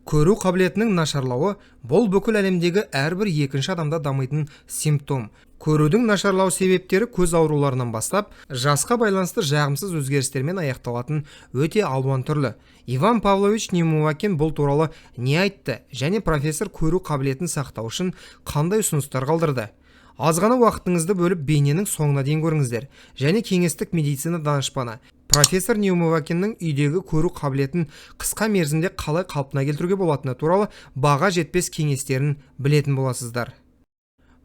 Көру қабілетінің нашарлауы бұл бүкіл әлемдегі әрбір екінші адамда дамитын симптом. Көрудің нашарлау себептері көз ауруларынан бастап, жасқа байланысты жағымсыз өзгерістермен аяқталатын өте алуан түрлі. Иван Павлович Немувакин бұл туралы не айтты және профессор көру қабілетін сақтау үшін қандай ұсыныстар қалдырды? Аз ғана уақытыңызды бөліп бейненің соңына дейін көріңіздер және кеңестік медицина данышпаны профессор Немувакиннің үйдегі көру қабілетін қысқа мерзімде қалай қалпына келтіруге болатыны туралы баға жетпес кеңестерін білетін боласыздар.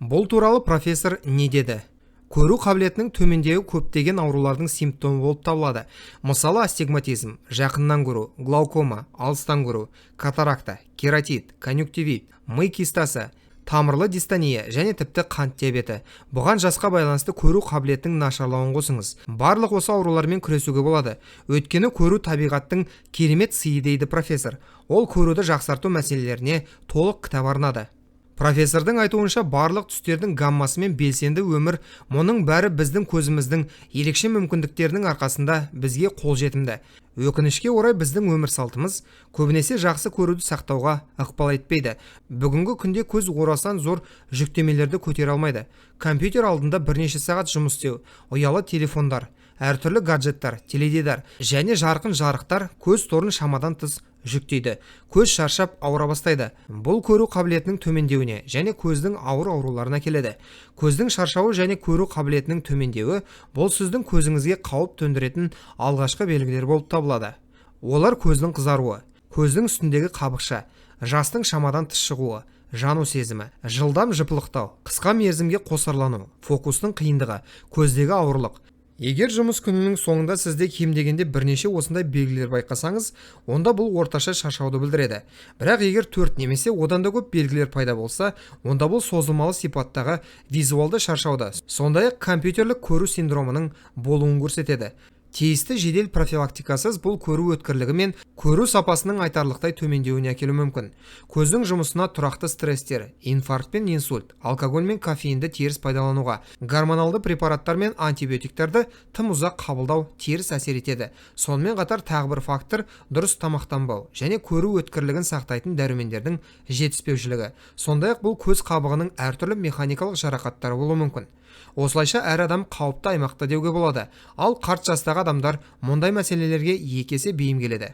Бұл туралы профессор не деді? Көру қабілетінің төмендеуі көптеген аурулардың симптомы болып табылады. Мысалы астигматизм, жақыннан көру, глаукома, алыстан көру, катаракта, кератит, конъюнктивит, ми кистасы, тамырлы дистония және тіпті қант диабеті. Бұған жасқа байланысты көру қабілетінің нашарлауын қосыңыз. Барлық осы аурулармен күресуге болады. Өйткені көру табиғаттың керемет сыйы дейді профессор. Ол көруді жақсарту мәселелеріне толық кітап арнады. Профессордың айтуынша барлық түстердің гаммасы мен белсенді өмір, мұның бәрі біздің көзіміздің ерекше мүмкіндіктерінің арқасында бізге қолжетімді. Өкінішке орай біздің өмір салтымыз көбінесе жақсы көруді сақтауға ықпал етпейді. Бүгінгі күнде көз орасан зор жүктемелерді көтере алмайды. Компьютер алдында бірнеше сағат жұмыс істеу, ұялы телефондар, әртүрлі гаджеттар, теледидар және жарқын жарықтар көз торын шамадан тыс жүктейді. Көз шаршап ауыра бастайды. Бұл көру қабілетінің төмендеуіне және көздің ауыр ауруларына келеді. Көздің шаршауы және көру қабілетінің төмендеуі бұл сіздің көзіңізге қауіп төндіретін алғашқы белгілер болып табылады. Олар көздің қызаруы, көздің үстіндегі қабықша, жастың шамадан тыс шығуы, жану сезімі, жылдам жыпылықтау, қысқа мерзімге қосарлану, фокустың қиындығы, көздегі ауырлық. Егер жұмыс күнінің соңында сізде кем дегенде бірнеше осындай белгілер байқасаңыз, онда бұл орташа шаршауды білдіреді. Бірақ егер 4 немесе одан да көп белгілер пайда болса, онда бұл созылмалы сипаттағы визуалды шаршауды, сондай-ақ компьютерлік көру синдромының болуын көрсетеді. Тиісті жедел профилактикасыз бұл көру өткірлігі мен көру сапасының айтарлықтай төмендеуіне әкелуі мүмкін. Көздің жұмысына тұрақты стресстер, инфаркт пен инсульт, алкоголь мен кофеинді теріс пайдалануға, гормоналды препараттар мен антибиотиктерді тым ұзақ қабылдау теріс әсер етеді. Сонымен қатар тағы бір фактор дұрыс тамақтанбау және көру өткірлігін сақтайтын дәрумендердің жетіспеушілігі. Сондай-ақ бұл көз қабығының әртүрлі механикалық жарақаттары болуы мүмкін. Осылайша әр адам қауіпті аймақта деуге болады, ал қарт жастағы адамдар мұндай мәселелерге екі есе бейім келеді.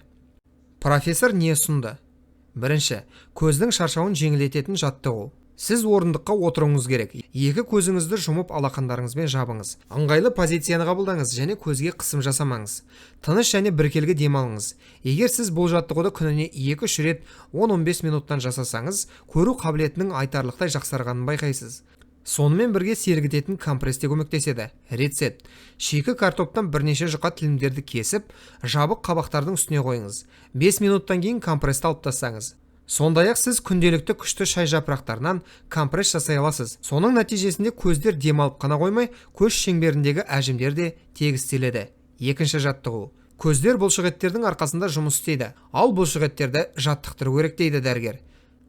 Профессор не ұсынды? Бірінші, көздің шаршауын жеңілдететін жаттығу. Сіз орындыққа отыруыңыз керек. Екі көзіңізді жұмып алақандарыңызбен жабыңыз. Ыңғайлы позицияны қабылдаңыз және көзге қысым жасамаңыз. Тыныш және біркелкі демалыңыз. Егер сіз бұл жаттығуды күніне 2-3 рет 10-15 минуттан жасасаңыз, көру қабілетінің айтарлықтай жақсарғанын байқайсыз. Сонымен бірге сергітетін компрессте көмектеседі. Рецепт. Шикі картоптан бірнеше жұқа тілімдерді кесіп, жабық қабақтардың үстіне қойыңыз. 5 минуттан кейін компрессті алып тастаңыз. Сондай-ақ сіз күнделікті күшті шай жапырақтарынан компресс жасай аласыз. Соның нәтижесінде көздер демалып қана қоймай, көз шеңберіндегі әжімдер де тегістеледі. Екінші жаттығу. Көздер бұлшықеттердің арқасында жұмыс істейді, ал бұлшықеттерді жаттықтыру керек дейді дәрігер.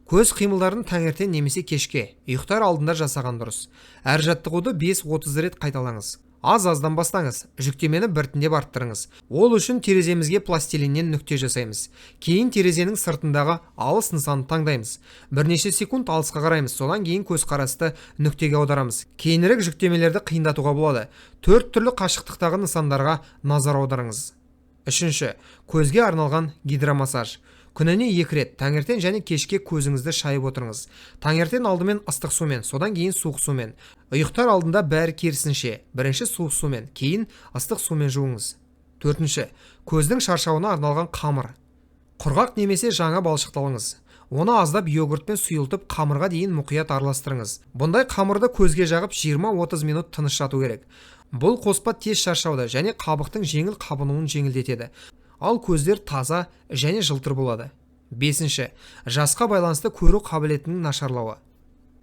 Көз қимылдарын таңертең немесе кешке, ұйықтар алдында жасаған дұрыс. Әр жаттығуды 5-30 рет қайталаңыз. Аз-аздан бастаңыз, жүктемені біртіндеп арттырыңыз. Ол үшін тереземізге пластилиннен нүкте жасаймыз. Кейін терезенің сыртындағы алыс нысанды таңдаймыз. Бірнеше секунд алысқа қараймыз, содан кейін көзқарасты нүктеге аударамыз. Кейінірек жүктемелерді қиындатуға болады. 4 түрлі қашықтықтағы нысандарға назар аударыңыз. Үшінші, көзге арналған гидромассаж. Күніне 2 рет, таңертең және кешке көзіңізді шайып отырыңыз. Таңертең алдымен ыстық сумен, содан кейін суық сумен. Ұйықтар алдында бәрі керісінше, бірінші суық сумен, кейін ыстық сумен жуыңыз. Төртінші, көздің шаршауына арналған қамыр. Құрғақ немесе жаңа балшықты алыңыз. Оны аздап йогуртпен сұйылтып, қамырға дейін мұқият араластырыңыз. Бұндай қамырды көзге жағып 20-30 минут тыныш жату керек. Бұл қоспа тез шаршауды және қабықтың жеңіл қабынуын жеңілдетеді. Ал көздер таза және жылтыр болады. Бесінші, жасқа байланысты көру қабілетінің нашарлауы.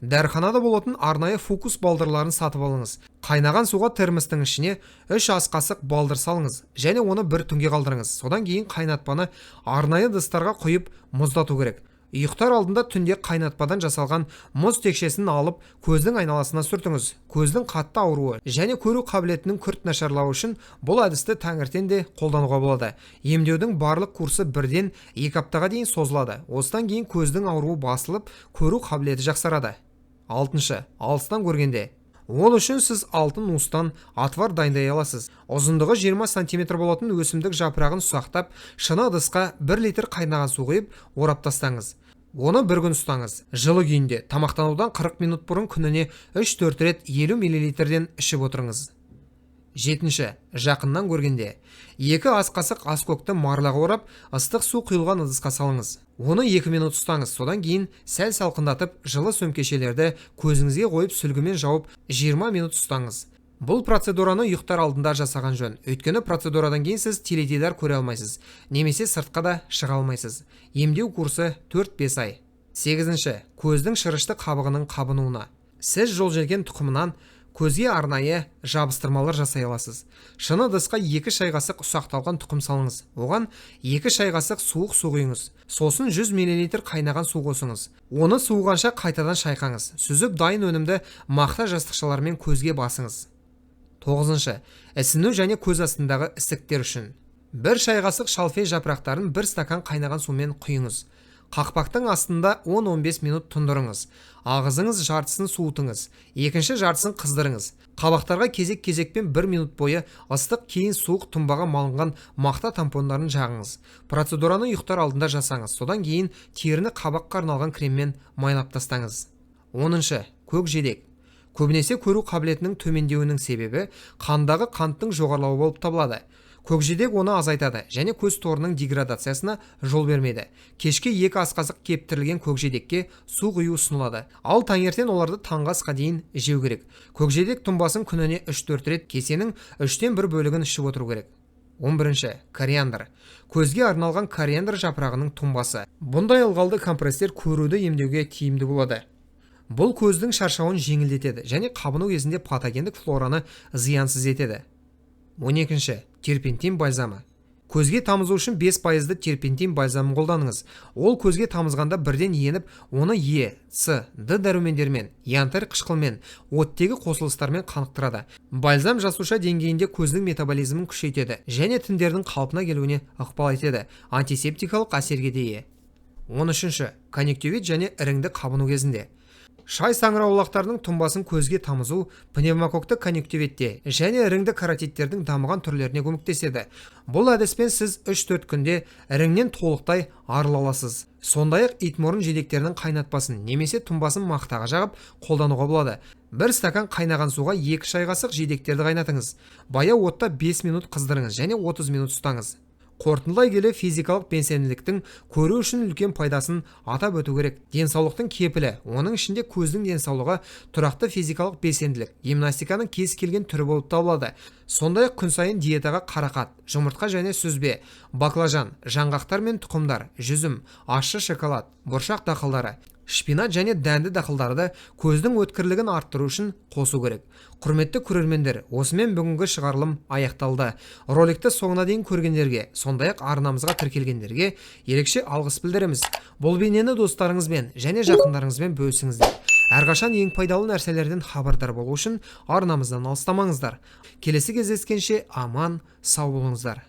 Дәріханада болатын арнайы фокус балдырларын сатып алыңыз. Қайнаған суға термостың ішіне 3 ас қасық балдыр салыңыз және оны бір түнге қалдырыңыз. Содан кейін қайнатпаны арнайы ыдыстарға құйып мұздату керек. Ұйықтар алдында түнде қайнатпадан жасалған мұз текшесін алып көздің айналасына сүртіңіз. Көздің қатты ауруы және көру қабілетінің күрт нашарлауы үшін бұл әдісті таңертең де қолдануға болады. Емдеудің барлық курсы 1-2 аптаға дейін созылады. Осыдан кейін көздің ауруы басылып, көру қабілеті жақсарады. 6. Алыстан көргенде. Ол үшін сіз алтын уыстан атвар дайындай аласыз. Ұзындығы 20 см болатын өсімдік жапырағын ұсақтап, шыны ыдысқа 1 литр қайнаған су құйып, орап тастаңыз. Оны бір күн ұстаңыз. Жылы күйінде тамақтанудан 40 минут бұрын күніне 3-4 рет 50 мл-ден ішіп отырыңыз. 7. Жақыннан көргенде. 2 ас қасық аскөкті марлаға орап, ыстық су құйылған ыдысқа салыңыз. Оны 2 минут ұстаңыз. Содан кейін сәл салқындатып, жылы сөмкешелерді көзіңізге қойып сүлгімен жауып 20 минут ұстаңыз. Бұл процедураны ұйықтар алдында жасаған жөн. Өйткені процедурадан кейін сіз теледидар көре алмайсыз, немесе сыртқа да шыға алмайсыз. Емдеу курсы 4-5 ай. 8. Көздің шырышты қабығының қабынуына. Сіз жолжелкен тұқымынан көзге арнайы жабыстырмалар жасай аласыз. Шыны ыдысқа 2 шай қасық ұсақталған тұқым салыңыз. Оған 2 шай қасық суық су құйыңыз. Сосын 100 мл қайнаған су қосыңыз. Оны суығанша қайтадан шайқаңыз. Сүзіп дайын өнімді мақта жастықшалармен көзге басыңыз. 9. Ісіну және көз астындағы ісіктер үшін. 1 шай қасық шалфей жапырақтарын 1 стакан қайнаған сумен құйыңыз. Қақпақтың астында 10-15 минут тұндырыңыз. Ағызыңыз жартысын суытыңыз. Екінші жартысын қыздырыңыз. Қабақтарға кезек-кезекпен 1 минут бойы ыстық, кейін суық тұнбаға малынған мақта тампондарын жағыңыз. Процедураны ұйықтар алдында жасаңыз. Содан кейін теріні қабаққа арналған креммен майлап тастаңыз. 10. Көкжидек. Көбінесе көру қабілетінің төмендеуінің себебі қандағы қанттың жоғарылауы болып табылады. Көкжидек оны азайтады және көз торының деградациясына жол бермейді. Кешке 2 ас қасық кептірілген көкжидекке су құю ұсынылады. Ал таңертең оларды таңғы асқа дейін жеу керек. Көкжидек тұнбасын күніне 3-4 рет кесенің 3/1 бөлігін ішіп отыру керек. 11. Кориандр. Көзге арналған кориандр жапырағының тұнбасы. Бұндай ылғалды компресстер көруді емдеуге тиімді болады. Бұл көздің шаршауын жеңілдетеді және қабыну кезінде патогендік флораны зиянсыз етеді. 12. Терпентин бальзамы. Көзге тамызу үшін 5% терпентин бальзамын қолданыңыз. Ол көзге тамызғанда бірден еніп, оны Е, С, Д дәрумендермен, янтарь қышқылмен, оттегі қосылыстармен қанықтырады. Бальзам жасуша деңгейінде көздің метаболизмін күшейтеді және тіндердің қалпына келуіне ықпал етеді. Антисептикалық әсерге де ие. 13. Конъюнктивит және іріңді қабыну кезінде. Шай саңырауқұлақтарының тұнбасын көзге тамызу пневмококты конъюнктивитте және іріңді каротидтердің дамыған түрлеріне көмектеседі. Бұл әдіспен сіз 3-4 күнде іріңнен толықтай арыла аласыз. Сондай-ақ итмұрын жидектерінің қайнатпасын немесе тұнбасын мақтаға жағып қолдануға болады. 1 стакан қайнаған суға 2 шай қасық жидектерді қайнатыңыз. Баяу отта 5 минут қыздырыңыз және 30 минут ұстаңыз. Қорытындылай келе физикалық белсенділіктің көру үшін үлкен пайдасын атап өту керек. Денсаулықтың кепілі, оның ішінде көздің денсаулығы тұрақты физикалық белсенділік, гимнастиканың кез келген түрі болып табылады. Сондай-ақ күн сайын диетаға қарақат, жұмыртқа және сүзбе, баклажан, жаңғақтар мен тұқымдар, жүзім, ащы шоколад, бұршақ дақылдары, шпинат және дәнді дақылдарды көздің өткірлігін арттыру үшін қосу керек. Құрметті көрермендер, осымен бүгінгі шығарылым аяқталды. Роликті соңына дейін көргендерге, сондай-ақ арнамызға тіркелгендерге ерекше алғыс білдіреміз. Бұл бейнені достарыңызбен және жақындарыңызбен бөлісіңіздер. Әрқашан ең пайдалы нәрселерден хабардар болу үшін арнамыздан алыстамаңыздар. Келесі кездескенше аман, сау болыңыздар.